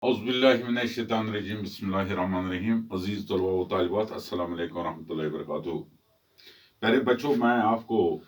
औज़ुबिल्लाहिमिनश्शैतानिर्रजीम बिस्मिल्लाहिर्रहमानिर्रहीम। अजीज तलबा व तालिबात, अस्सलाम वालेकुम रहमतुल्लाहि व बरकातुहू। प्यारे बच्चों, मैं आपको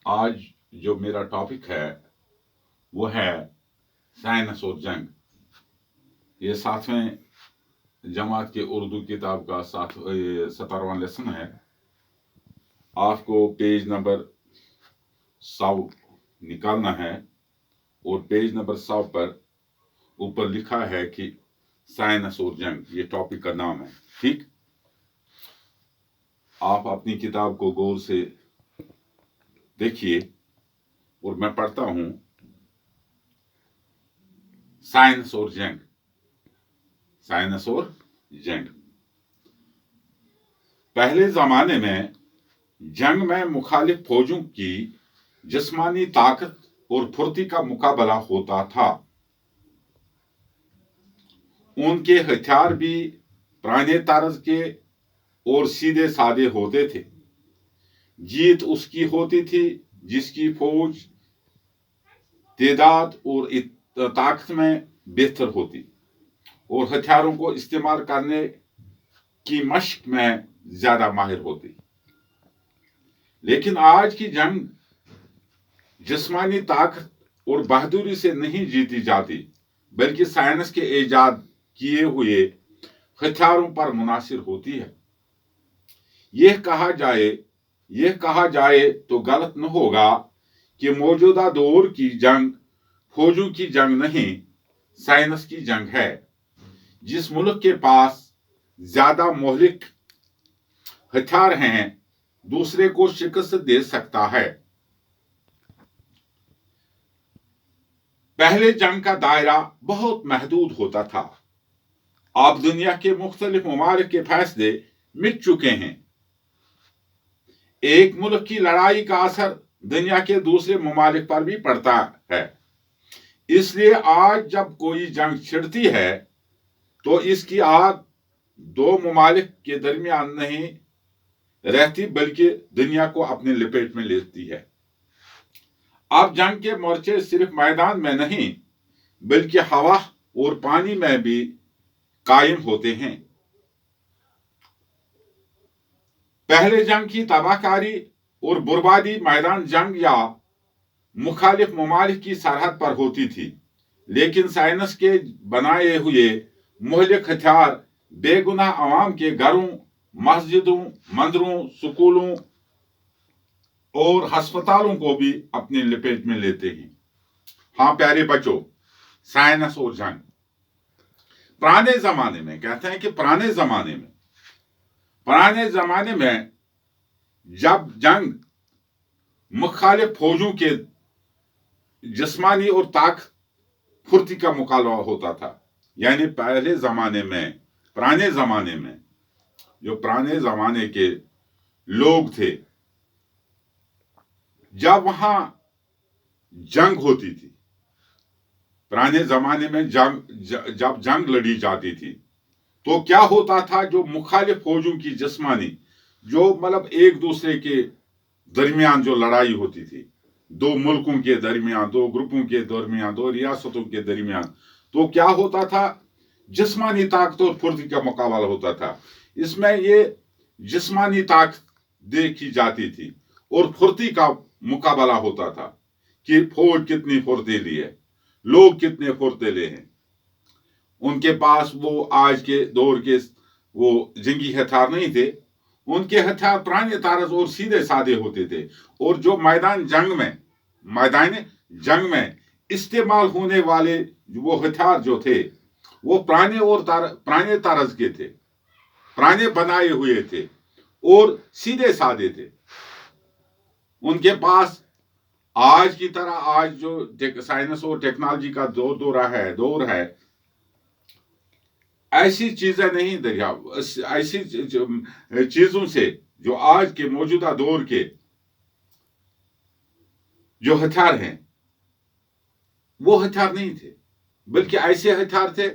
आज जो मेरा टॉपिक है वो है साइंस और जंग। ये 7वें जमात के उर्दू किताब का 17वां लेसन है। आपको पेज नंबर 100 निकालना है और पेज नंबर 100 पर ऊपर लिखा है कि साइंस और जंग, ये टॉपिक का नाम है। ठीक, आप अपनी किताब को गौर से देखिए और मैं पढ़ता हूं। साइंस और जंग, साइंस और जंग। पहले जमाने में जंग में मुखालिफ फौजों की जिस्मानी ताकत और फुर्ती का मुकाबला होता था। उनके हथियार भी पुराने तर्ज के और सीधे साधे होते थे। जीत उसकी होती थी जिसकी फौज तादाद और ताकत में बेहतर होती और हथियारों को इस्तेमाल करने की मशक में ज्यादा माहिर होती। लेकिन आज की जंग जिस्मानी ताकत और बहादुरी से नहीं जीती जाती, बल्कि साइंस के ईजाद किए हुए हथियारों पर मुनासिर होती है। यह कहा जाए तो गलत न होगा कि मौजूदा दौर की जंग फौजों की जंग नहीं, साइंस की जंग है। जिस मुल्क के पास ज्यादा मोहलिक हथियार हैं, दूसरे को शिकस्त दे सकता है। पहले जंग का दायरा बहुत महदूद होता था। अब दुनिया के मुख्तलिफ ममालिक के फैसले मिट चुके हैं। एक मुल्क की लड़ाई का असर दुनिया के दूसरे ममालिक पर भी पड़ता है। इसलिए आज जब कोई जंग छिड़ती है तो इसकी आग दो ममालिक के दरमियान नहीं रहती, बल्कि दुनिया को अपने लपेट में लेती है। अब जंग के मोर्चे सिर्फ मैदान में नहीं, बल्कि हवा और पानी में भी कायम होते हैं। पहले जंग की तबाहकारी और बर्बादी मैदान जंग या मुखालिफ ममालिक की सरहद पर होती थी, लेकिन साइंस के बनाए हुए मोहलिक हथियार बेगुनाह अवाम के घरों, मस्जिदों, मंदिरों, स्कूलों और अस्पतालों को भी अपने लपेट में लेते हैं। हाँ प्यारे बच्चों, साइंस और जंग पुराने जमाने में, कहते हैं कि पुराने जमाने में जब जंग मुखालिफ फौजों के जिस्मानी और ताकत फुर्ती का मुकाबला होता था, यानी पुराने जमाने में जो पुराने जमाने के लोग थे, जब वहां जंग होती थी, पुराने जमाने में जब जंग लड़ी जाती थी तो क्या होता था, जो मुखालिफ फौजों की जिस्मानी, जो मतलब एक दूसरे के दरमियान जो लड़ाई होती थी, दो मुल्कों के दरमियान, दो ग्रुपों के दरमियान, दो रियासतों के दरमियान, तो क्या होता था, जिस्मानी ताकत और फुर्ती का मुकाबला होता था। इसमें ये जिस्मानी ताकत देखी जाती थी और फुर्ती का मुकाबला होता था कि फौज कितनी फुर्तीली है, लोग कितने फुर्तीले हैं। उनके पास वो आज के दौर के वो जंगी हथियार नहीं थे, उनके हथियार पुराने तारज और सीधे साधे होते थे। और जो मैदान जंग में इस्तेमाल होने वाले वो हथियार जो थे, वो पुराने तारज के थे, पुराने बनाए हुए थे और सीधे साधे थे। उनके पास आज की तरह, आज जो साइंस और टेक्नोलॉजी का दौर है, ऐसी चीजें नहीं दरिया, ऐसी चीजों से जो आज के मौजूदा दौर के जो हथियार हैं, वो हथियार नहीं थे, बल्कि ऐसे हथियार थे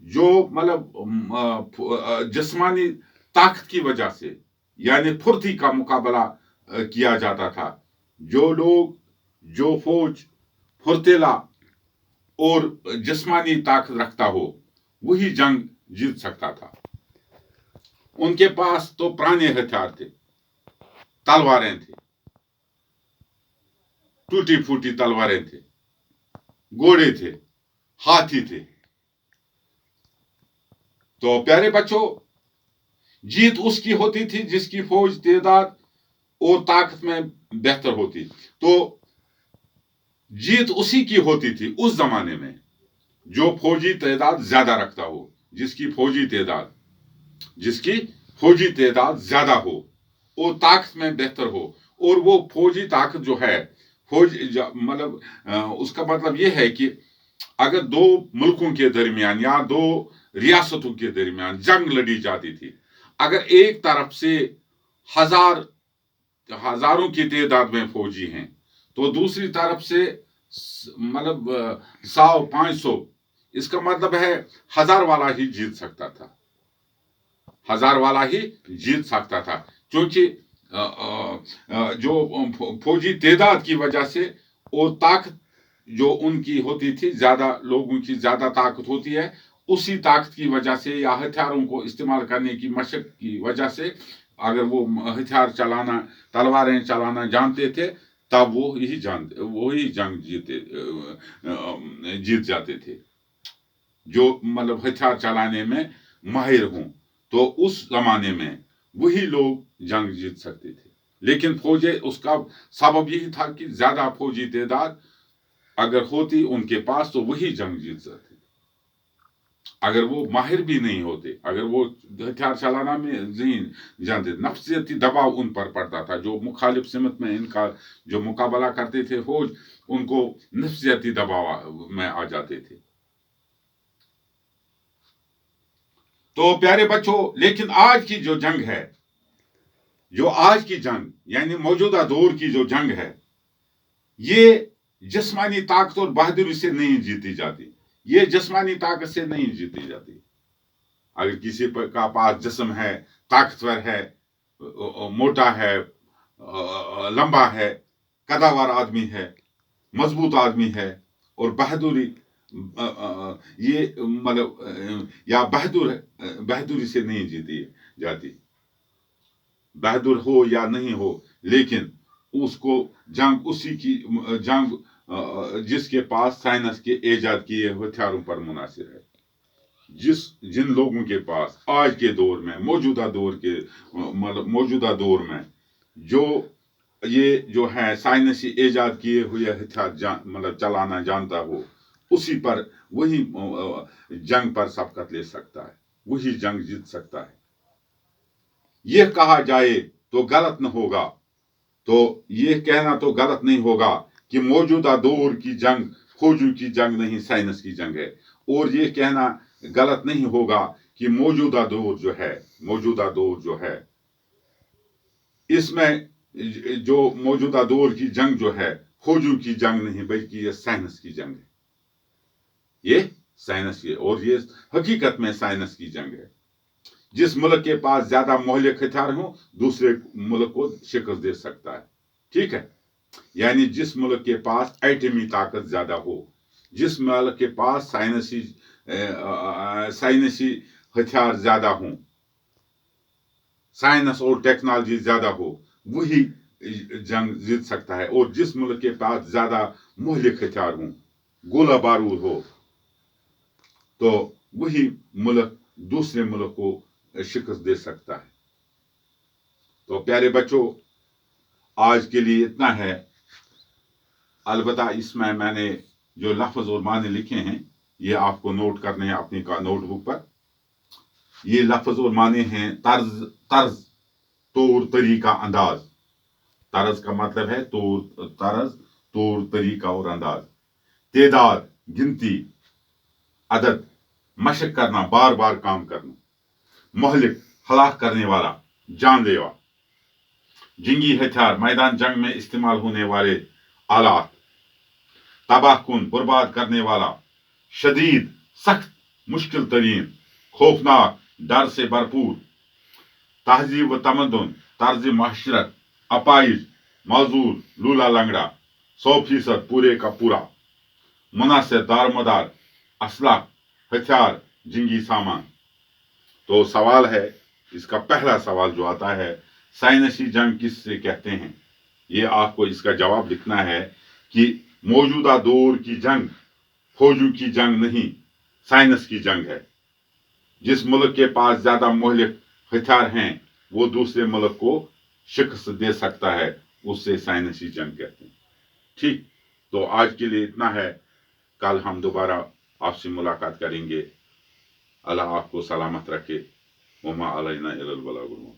जो मतलब जिस्मानी ताकत की वजह से, यानी फुर्ती का मुकाबला किया जाता था। जो फौज फुर्तीला اور جسمانی طاقت رکھتا ہو وہی جنگ جیت سکتا تھا. ان کے پاس تو پرانے ہتھیار تھے, تلواریں تھیں, ٹوٹی پھوٹی تلواریں تھے, گھوڑے تھے, ہاتھی تھے. تو پیارے بچوں, جیت اس کی ہوتی تھی جس کی فوج تعداد اور طاقت میں بہتر ہوتی. تو جیت اسی کی ہوتی تھی اس زمانے میں جو فوجی تعداد زیادہ رکھتا ہو, جس کی فوجی تعداد زیادہ ہو اور طاقت میں بہتر ہو. اور وہ فوجی طاقت جو ہے, مطلب اس کا مطلب یہ ہے کہ اگر دو ملکوں کے درمیان یا دو ریاستوں کے درمیان جنگ لڑی جاتی تھی, اگر ایک طرف سے ہزاروں کی تعداد میں فوجی ہیں تو دوسری طرف سے مطلب 100-500, اس کا مطلب ہے 1000 والا ہی جیت سکتا تھا, 1000 والا ہی جیت سکتا تھا. کیونکہ جو فوجی تعداد کی وجہ سے اور طاقت جو ان کی ہوتی تھی, زیادہ لوگوں کی زیادہ طاقت ہوتی ہے, اسی طاقت کی وجہ سے یا ہتھیاروں کو استعمال کرنے کی مشق کی وجہ سے اگر وہ ہتھیار چلانا, تلواریں چلانا جانتے تھے تب وہی جنگ جیت جاتے تھے جو مطلب ہتھیار چلانے میں ماہر ہوں. تو اس زمانے میں وہی لوگ جنگ جیت سکتے تھے. لیکن اس کا سبب یہی تھا کہ زیادہ فوجی تعداد اگر ہوتی ان کے پاس تو وہی جنگ جیت سکتے. اگر وہ ماہر بھی نہیں ہوتے, اگر وہ ہتھیار چلانا میں نہیں جانتے, نفسیاتی دباؤ ان پر پڑتا تھا. جو مخالف سمت میں ان کا جو مقابلہ کرتے تھے فوج, ان کو نفسیاتی دباؤ میں آ جاتے تھے. تو پیارے بچوں, لیکن آج کی جو جنگ ہے, آج کی جنگ یعنی موجودہ دور کی جو جنگ ہے, یہ جسمانی طاقت اور بہادری سے نہیں جیتی جاتی. یہ جسمانی طاقت سے نہیں جیتی جاتی. اگر کسی کا پاس جسم ہے, طاقتور ہے, موٹا ہے, لمبا ہے, قداور آدمی ہے, مضبوط آدمی ہے, اور بہادری یہ مطلب یا بہادری سے نہیں جیتی جاتی. بہادر ہو یا نہیں ہو, لیکن اس کو جنگ جس کے پاس سائنس کے ایجاد کیے ہتھیاروں پر منحصر ہے. جن لوگوں کے پاس آج کے دور میں موجودہ دور میں جو ہے سائنسی ایجاد کیے ہوئے ہتھیار مطلب چلانا جانتا ہو, اسی پر وہی جنگ پر سبقت لے سکتا ہے, وہی جنگ جیت سکتا ہے. یہ کہا جائے تو غلط نہ ہوگا, تو یہ کہنا تو غلط نہیں ہوگا کہ موجودہ دور کی جنگ فوجوں کی جنگ نہیں, سائنس کی جنگ ہے. اور یہ کہنا غلط نہیں ہوگا کہ موجودہ دور جو ہے اس میں جو موجودہ دور کی جنگ جو ہے فوجوں کی جنگ نہیں بلکہ یہ سائنس کی جنگ ہے. یہ سائنس کی, اور یہ حقیقت میں سائنس کی جنگ ہے. جس ملک کے پاس زیادہ مہلک ہتھیار ہوں دوسرے ملک کو شکست دے سکتا ہے. ٹھیک ہے, یعنی جس ملک کے پاس ایٹمی طاقت زیادہ ہو, جس ملک کے پاس سائنسی ہتھیار زیادہ ہوں, سائنس اور ٹیکنالوجی زیادہ ہو, وہی جنگ جیت سکتا ہے. اور جس ملک کے پاس زیادہ مہلک ہتھیار ہوں, گولہ بارود ہو, تو وہی ملک دوسرے ملک کو شکست دے سکتا ہے. تو پیارے بچوں, آج کے لیے اتنا ہے. البتہ اس میں نے جو لفظ اور معنی لکھے ہیں یہ آپ کو نوٹ کرنے ہیں اپنی نوٹ بک پر. یہ لفظ اور معنی ہیں طرز, طور, طریقہ, انداز. طرز کا مطلب ہے طور, طریقہ اور انداز. تعداد, گنتی, عدد, مشق کرنا, بار بار کام کرنا. مہلک, ہلاک کرنے والا, جان لیوا. جنگی ہتھیار, میدان جنگ میں استعمال ہونے والے آلات. تباہ کن, برباد کرنے والا. شدید, سخت, مشکل ترین. خوفناک, ڈر سے بھرپور. تہذیب و تمدن, طرز معاشرت. اپائج, معذور, لولا لنگڑا. 100% پورے کا پورا. मुनासिब दारोमदार, असला, हथियार, जंगी सामान। तो सवाल है, इसका पहला सवाल जो आता है, साइंसी जंग किससे कहते हैं? ये आपको इसका जवाब लिखना है कि मौजूदा दौर की जंग फौजों की जंग नहीं, साइंस की जंग है। जिस मुल्क के पास ज्यादा मोहलिक हथियार हैं वो दूसरे मुल्क को शिकस्त दे सकता है, उससे साइंसी जंग कहते हैं। ठीक, तो आज के लिए इतना है। कल हम दोबारा आपसे मुलाकात करेंगे। अल्लाह आपको सलामत रखे। वमा अलैना इल्लल बलागुल मुबीन।